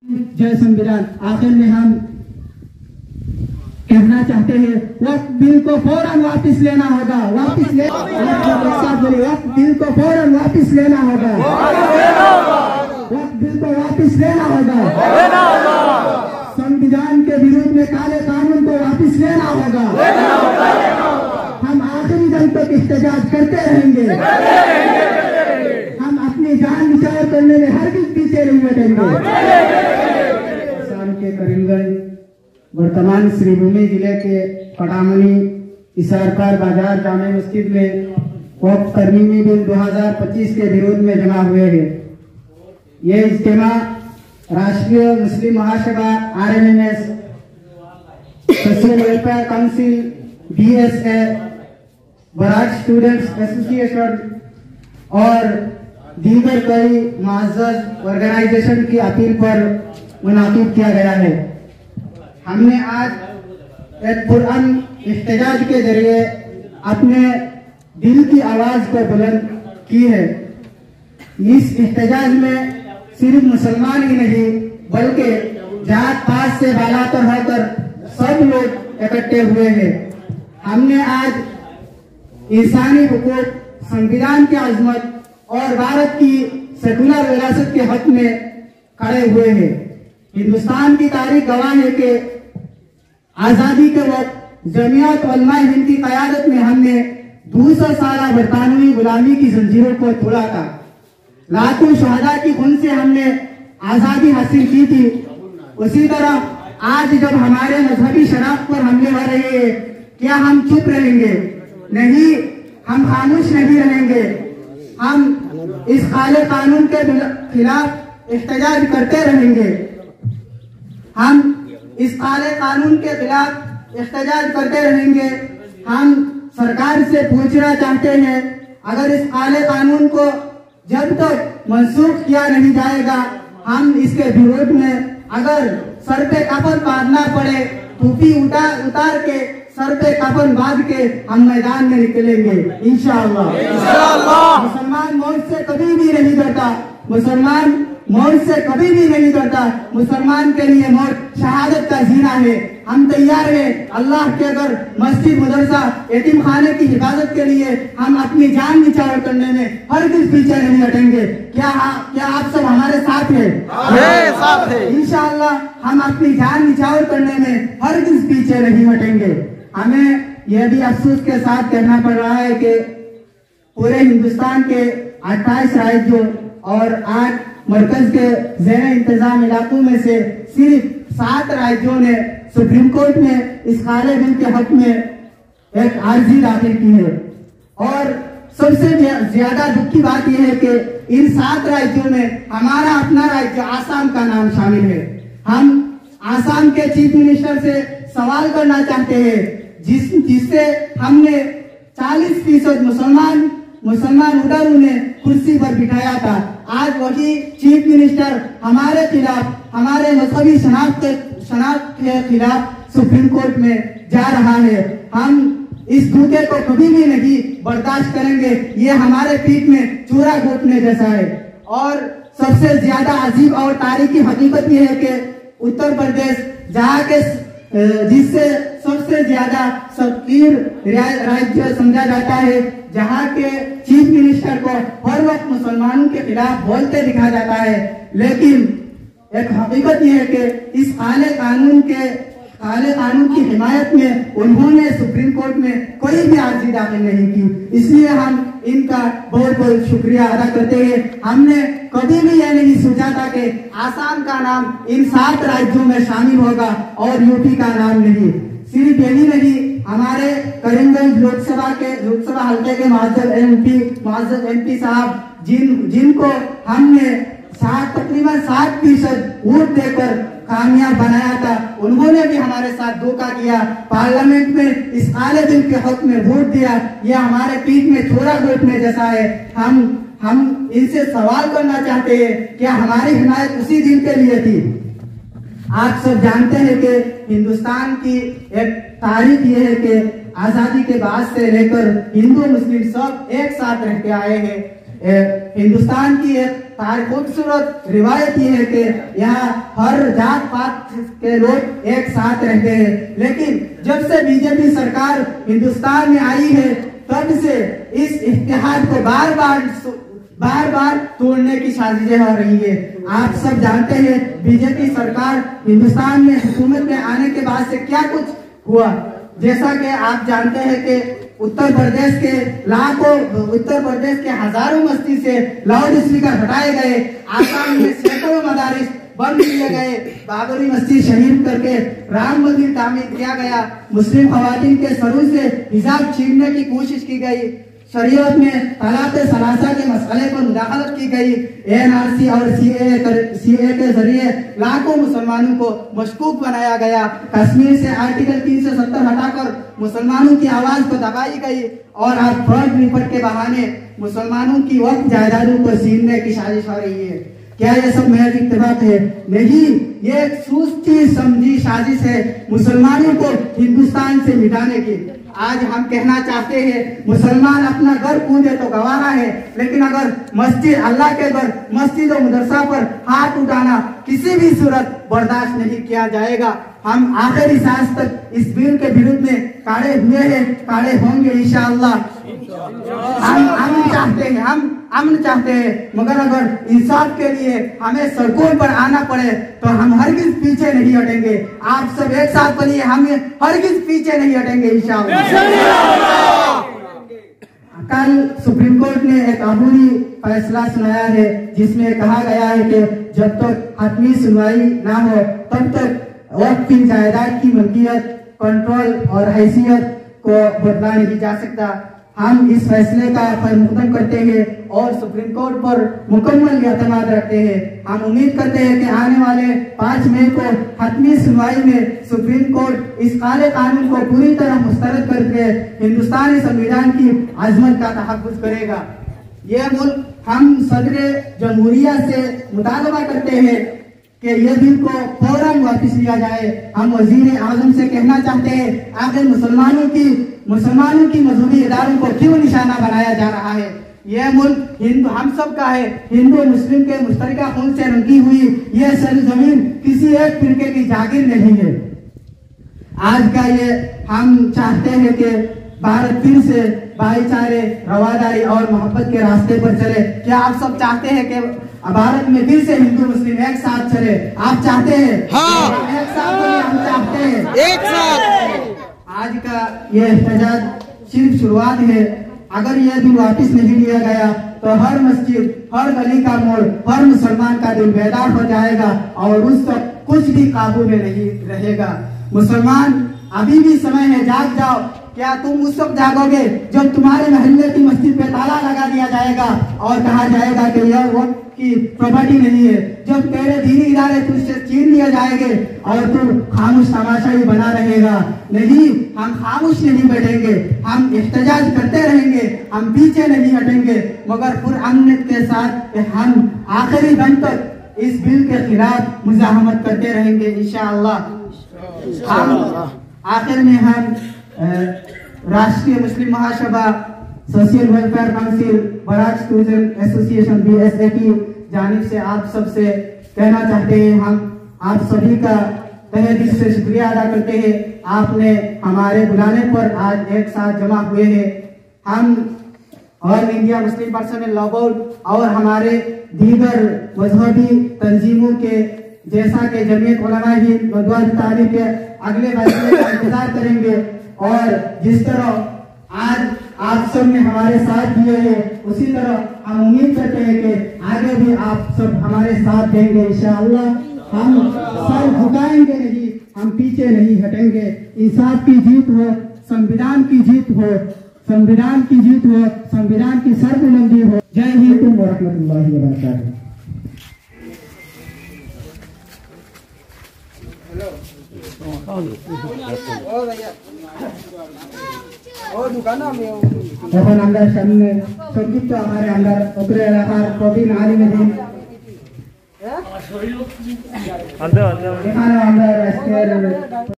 जय संविधान। आखिर में हम कहना चाहते हैं वक्त बिल को फौरन वापस लेना होगा। वक्त बिल को फौरन वापस लेना होगा। वक्त बिल को वापस लेना होगा। संविधान के विरुद्ध में काले कानून को वापस लेना होगा। हम आखिरी दिन तक एहतजाज करते रहेंगे। हम अपनी जान निछावर करने में हरगिज़ पीछे नहीं हटेंगे। के करीमगंज वर्तमान श्रीभूमि जिले के पटामनी इसारपार बाजार जामे मस्जिद में वक्फ तरमीमी बिल 2025 के विरोध में जमा हुए हैं। ये इज्तिमा Rashtriya Muslim Mahasabha RMNS, social welfare council BSA, Barak students association और दीगर कई मुअज़्ज़ज़ ऑर्गेनाइजेशन की अपील पर मुनाकिब किया गया है। हमने आज एक पुरअमन एहतजाज के जरिए अपने दिल की आवाज को बुलंद की है। इस एहतजाज में सिर्फ मुसलमान ही नहीं बल्कि जात पात से बालातर होकर सब लोग इकट्ठे हुए हैं। हमने आज इंसानी हुकूक, संविधान की अजमत और भारत की सेकुलर विरासत के हक में खड़े हुए हैं। हिंदुस्तान की तारीख गवाह है कि आजादी के वक्त जमीयत उलमा हिंद की क़यादत में हमने 200 साल बरतानवी गुलामी की जंजीरों को तोड़ा था। लाखों शहादा की खून से हमने आजादी हासिल की थी। उसी तरह आज जब हमारे मजहबी शनाख्त पर हमले हो रहे हैं, क्या हम चुप रहेंगे? नहीं, हम खामोश नहीं रहेंगे। हम इस काले कानून के खिलाफ एहतजाज करते रहेंगे। हम इस काले कानून के खिलाफ एहतजाज करते रहेंगे। हम सरकार से पूछना चाहते हैं, अगर इस काले कानून को जब तक मनसूख किया नहीं जाएगा, हम इसके विरोध में अगर सर पे कफन बांधना पड़े, टोपी उतार के सर पे कफन बांध के हम मैदान में निकलेंगे इंशाअल्लाह। मुसलमान मौत से कभी भी नहीं डरता। मुसलमान मौत से कभी भी नहीं डरता। मुसलमान के लिए मौत शहादत का जीना है। हम तैयार हैं अल्लाह के अगर मस्जिद, मदरसा, यतीम खाने की हिफाजत के लिए हम अपनी जान निछावर करने में हरगिज़ पीछे नहीं हटेंगे। क्या आप सब हमारे साथ हैं? इंशाअल्लाह हम अपनी जान निछावर करने में हरगिज़ पीछे नहीं हटेंगे। हमें यह भी अफसोस के साथ कहना पड़ रहा है कि पूरे हिंदुस्तान के 28 राज्यों और 8 मरकज के ज़ेरे इंतजाम इलाकों में से सिर्फ 7 राज्यों ने सुप्रीम कोर्ट में इस काले बिल के हक में एक अर्जी दाखिल की है। और सबसे ज्यादा दुख की बात यह है कि इन 7 राज्यों में हमारा अपना राज्य आसाम का नाम शामिल है। हम आसाम के चीफ मिनिस्टर से सवाल करना चाहते हैं, जिससे हमने 40% मुसलमान उधर ने कुर्सी पर बिठाया था। आज वही चीफ मिनिस्टर हमारे खिलाफ, हमारे मजहबी शनाख्त के खिलाफ सुप्रीम कोर्ट में जा रहा है। हम इस धोखे को कभी भी नहीं बर्दाश्त करेंगे। ये हमारे पीठ में चूरा घोटने जैसा है। और सबसे ज्यादा अजीब और तारीखी हकीकत यह है कि उत्तर प्रदेश जहाँ के जिससे सबसे ज्यादा फकीर राज्य समझा जाता है, जहाँ के चीफ मिनिस्टर को हर वक्त मुसलमानों के खिलाफ बोलते दिखा जाता है। लेकिन एक हकीकत यह है कि इस काले कानून की हिमायत में उन्होंने सुप्रीम कोर्ट में कोई भी अर्जी दाखिल नहीं की। इसलिए हम इनका बहुत बहुत शुक्रिया अदा करते हैं। हमने कभी भी यह नहीं सोचा था कि आसाम का नाम इन 7 राज्यों में शामिल होगा और यूपी का नाम नहीं। सिर्फ यही नहीं, हमारे करीमगंज लोकसभा हल्के के मुअज़्ज़ज़ MP साहब जिनको हमने तकरीबन 60% वोट देकर कामयाब बनाया था, उन्होंने भी हमारे साथ धोखा किया। पार्लियामेंट में इस काले बिल के हक में वोट दिया। यह हमारे पीठ में छोरा घोटने जैसा है। हम इनसे सवाल करना चाहते हैं, क्या हमारी हिमायत उसी दिन के लिए थी? आप सब जानते हैं कि हिंदुस्तान की एक तारीख यह है कि आजादी के बाद से लेकर हिंदू मुस्लिम सब एक साथ रहते आए हैं। हिंदुस्तान की एक खूबसूरत रिवायत ये है कि यहाँ हर जात पात के लोग एक साथ रहते हैं, लेकिन जब से बीजेपी सरकार हिंदुस्तान में आई है तब से इस इत्तेहाद को बार बार तोड़ने की साजिशें हो रही है। आप सब जानते हैं बीजेपी सरकार हिंदुस्तान में हुकूमत में आने के बाद से क्या कुछ हुआ। जैसा कि आप जानते हैं कि उत्तर प्रदेश के हजारों मस्जिद से लाउड स्पीकर हटाए गए, आसाम में सैकड़ों मदारिस बंद किए गए, बाबरी मस्जिद शहीद करके राम मंदिर तामीर किया गया, मुस्लिम खवातीन के सरों से हिजाब छीनने की कोशिश की गई, शरीयत में तलाक सलासा के मसले पर मुदाखलत की गई, एनआरसी और सीए के जरिए लाखों मुसलमानों को मशकूक बनाया गया, कश्मीर से आर्टिकल 370 हटाकर मुसलमानों की आवाज को दबाई गई और आज थर्ड रिपोर्ट के बहाने मुसलमानों की वक्त जायदादों को छीनने की साजिश हो रही है। क्या ये सब महज इत्तेफाक है? नहीं, ये एक सोची समझी साजिश है मुसलमानों को हिंदुस्तान से मिटाने की। आज हम कहना चाहते हैं मुसलमान अपना घर पूजे तो गवारा है, लेकिन अगर मस्जिद अल्लाह के घर मस्जिद और मदरसा पर हाथ उठाना किसी भी सूरत बर्दाश्त नहीं किया जाएगा। हम आखिरी सांस तक इस बिल के विरुद्ध में खड़े हुए हैं, खड़े होंगे इंशाअल्लाह। हम अमन चाहते हैं, मगर अगर इंसाफ के लिए हमें सड़कों पर आना पड़े तो हम हरगिज पीछे नहीं हटेंगे। आप सब एक साथ बनिए, हम हरगिज पीछे नहीं हटेंगे इंशाअल्लाह। कल सुप्रीम कोर्ट ने एक अबूरी फैसला सुनाया है जिसमें कहा गया है कि जब तक हतमी सुनवाई ना हो तब तक वक्फ की जायदाद की मलकियत, कंट्रोल और हैसियत को बदला नहीं जा सकता। हम इस फैसले का खैर करते हैं और सुप्रीम कोर्ट पर मुकम्मल एतमाद रखते हैं। हम उम्मीद करते हैं कि आने वाले 5 मई को हतमी सुनवाई में सुप्रीम कोर्ट इस काले कानून को पूरी तरह मुस्तरद करके हिंदुस्तानी संविधान की अजमत का तहफ़्फ़ुज़ करेगा। यह मुल्क हम सदर जमहूरिया से मुतालबा करते हैं कि यह बिल को फौरन वापस लिया जाए। हम वजीर आजम से कहना चाहते हैं आखिर मुसलमानों की मजहबी इदारों को क्यों निशाना बनाया जा रहा है? यह मुल्क हम सब का है, हिंदू मुस्लिम के मुश्तरका खून से रंगी हुई यह सरजमीन किसी एक फिरके की जागीर नहीं है। आज का ये हम चाहते हैं कि भारत फिर से भाईचारे, रवादारी और मोहब्बत के रास्ते पर चले। क्या आप सब चाहते हैं कि भारत में फिर से हिंदू मुस्लिम एक साथ चले? आप चाहते हैं? हाँ। एक साथ चले, हम चाहते हैं एक साथ। आज का ये एहतजाज सिर्फ शुरुआत है। अगर यह बिल वापस नहीं लिया गया तो हर मस्जिद, हर गली का मोड़, हर मुसलमान का दिल बेदार हो जाएगा और उस वक्त कुछ भी काबू में नहीं रहेगा। मुसलमान, अभी भी समय है, जाग जाओ। क्या तुम उस वक्त जागोगे जब तुम्हारे महल्ले की मस्जिद पे ताला लगा दिया जाएगा और कहा जाएगा कि यह वक्त की प्रॉपर्टी नहीं है, जब तेरे दीनी इदारे तुझसे छीन लिए जाएंगे और तुम खामोश तमाशा ही बना रहेगा? नहीं, हम खामोश नहीं बैठेंगे, हम एहतजाज करते रहेंगे, हम पीछे नहीं हटेंगे, मगर पुरअमन के साथ हम आखिरी दम तक इस बिल के खिलाफ मुजाहमत करते रहेंगे इंशाअल्लाह। हम आखिर में हम Rashtriya Muslim Mahasabha, social welfare council, Barak student association BSA की जानिब से आप सबसे कहना चाहते हैं, हम आप सभी का तहे दिल से शुक्रिया अदा करते हैं। आपने हमारे बुलाने पर आज एक साथ जमा हुए हैं। हम all India Muslim personal law board और हमारे दीगर मजहबी तंजीमों के जैसा कि जमीयत उलमा हिंद मदवाद तारीख के अगले फैसले का इंतजार करेंगे और जिस तरह आज आप सब ने हमारे साथ दिए हैं उसी तरह हम उम्मीद करते हैं कि आगे भी आप सब हमारे साथ देंगे इंशाअल्लाह। हम सर झुकाएंगे नहीं, हम पीछे नहीं हटेंगे। इंसाफ की जीत हो, संविधान की जीत हो, संविधान की जीत हो, संविधान की सरबुलंदी हो। जय हिंद व रहमतुल्लाहि व बरकातहू। এখন আমরা সামনে সংক্ষিপ্ত আমার উপরে এলাকার প্রবীণ আলিমুদ্দিন এখানে আমরা